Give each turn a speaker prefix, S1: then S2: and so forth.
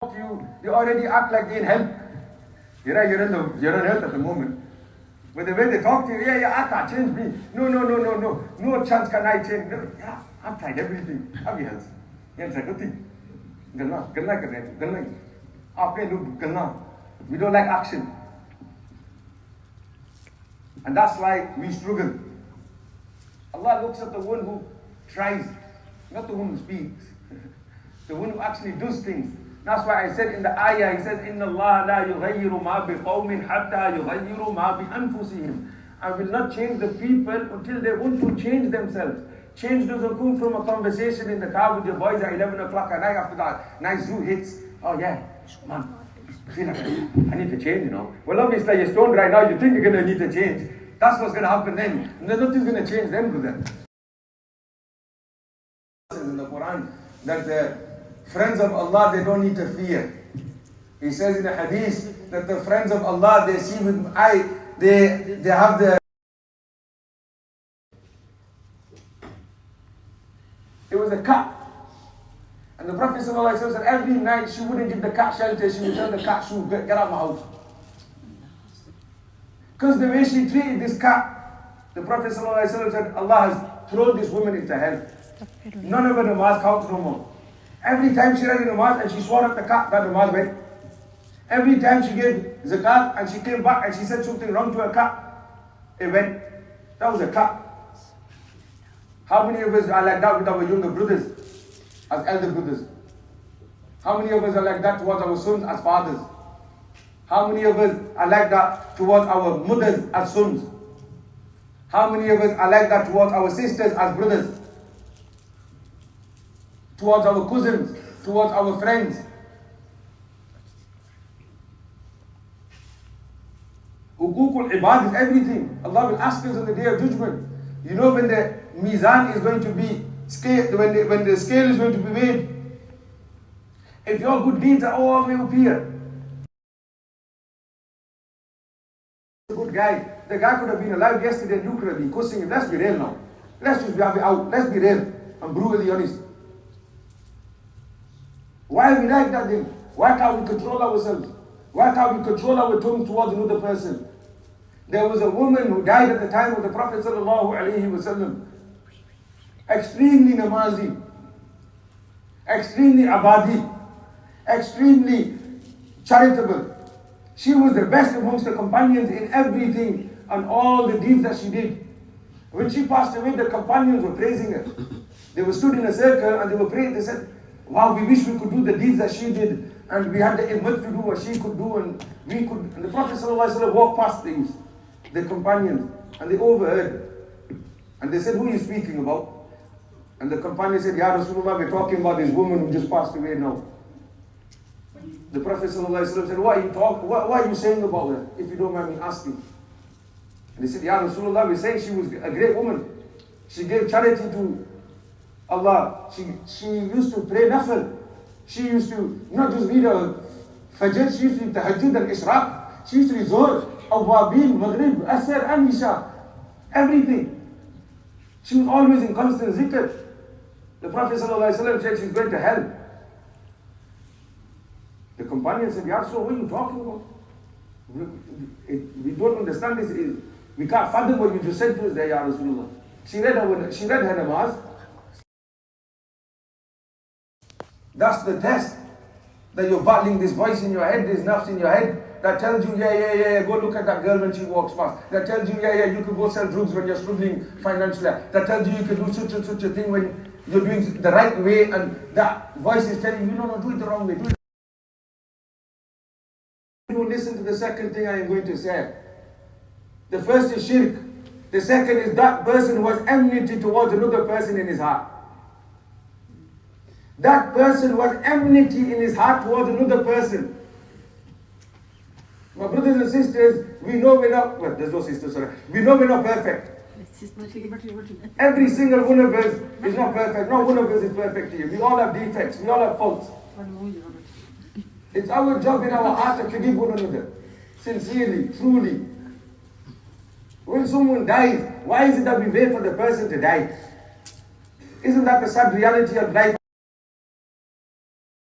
S1: you already act like you're in hell. You're on earth at the moment. But the way they talk to you, I can't change me. No chance can I change. No, yeah, I've tried everything. I've been health. Yes, I got it. We don't like action. And that's why we struggle. Allah looks at the one who tries, not the one who speaks. The one who actually does things. That's why I said in the ayah, he says, إِنَّ اللَّهَ لَا يُغَيِّرُ مَا بِقَوْمٍ حَتَّى يُغَيِّرُ مَا بِأَنفُسِهِمْ. I will not change the people until they want to change themselves. Change doesn't come from a conversation in the car with your boys at 11 o'clock at night after that nice zoo hits. Oh yeah, man, I feel like I need to change, Well, obviously you're stoned right now, you think you're going to need to change. That's what's going to happen then. Nothing's going to change then, brother. In the Quran, that the friends of Allah, they don't need to fear. He says in the hadith that the friends of Allah, they see with eye, they have the... It was a cat. And the Prophet ﷺ said every night she wouldn't give the cat shelter, she would tell the cat, get out of my house. Because the way she treated this cat, the Prophet ﷺ said, Allah has thrown this woman into hell. None of her namaz counts no more. Every time she read the namaz and she swore at the cat, that namaz went. Every time she gave zakat and she came back and she said something wrong to her cat, it went. That was a cat. How many of us are like that with our younger brothers, as elder brothers? How many of us are like that towards our sons as fathers? How many of us are like that towards our mothers as sons? How many of us are like that towards our sisters as brothers? Towards our cousins, towards our friends? Hukukul ibad is everything. Allah will ask us on the day of judgment. You know when the mizan is going to be scaled, when the scale is going to be weighed, if your good deeds are all the way up here, a good guy, the guy could have been alive yesterday and you could have been cussing him. Let's be real now. Let's just be out. Let's be real and brutally honest. Why are we like that then? Why can't we control ourselves? Why can't we control our tongue towards another person? There was a woman who died at the time of the Prophet ﷺ. Extremely namazi, extremely abadi, extremely charitable. She was the best amongst the companions in everything and all the deeds that she did. When she passed away, the companions were praising her. They were stood in a circle and they were praying. They said, wow, we wish we could do the deeds that she did, and we had the immat to do what she could do, and we could. And the Prophet ﷺ walked past the companions, and they overheard. And they said, who are you speaking about? And the companion said, Ya Rasulullah, we're talking about this woman who just passed away now. The Prophet ﷺ said, what are you saying about her, if you don't mind me asking? And they said, Ya Rasulullah, we're saying she was a great woman. She gave charity to Allah. She used to pray nafil. She used to not just read a fajr, she used to read tahajjud and ishraq. She used to read zuhr, awwabin, maghrib, asr and isha. Everything. She was always in constant zikr. The Prophet ﷺ said she's going to hell. The companion said, Ya Rasul, what are you talking about? We don't understand this. We can't fathom what you just said to us there, Ya Rasulullah. She read her namaz. That's the test. That you're battling this voice in your head, this nafs in your head, that tells you, yeah, go look at that girl when she walks past. That tells you, you could go sell drugs when you're struggling financially. That tells you can do such and such a thing when you're doing the right way, and that voice is telling you, no, do it the wrong way. Do it. You listen to the second thing I am going to say. The first is shirk. The second is that person who has enmity towards another person in his heart. That person who has enmity in his heart towards another person. My brothers and sisters, we know we're not, well, there's no sisters, sorry. We know we're not perfect. Every single one of us is not perfect. No one of us is perfect here. We all have defects. We all have faults. It's our job in our heart to forgive one another. Sincerely, truly. When someone dies, why is it that we wait for the person to die? Isn't that the sad reality of life?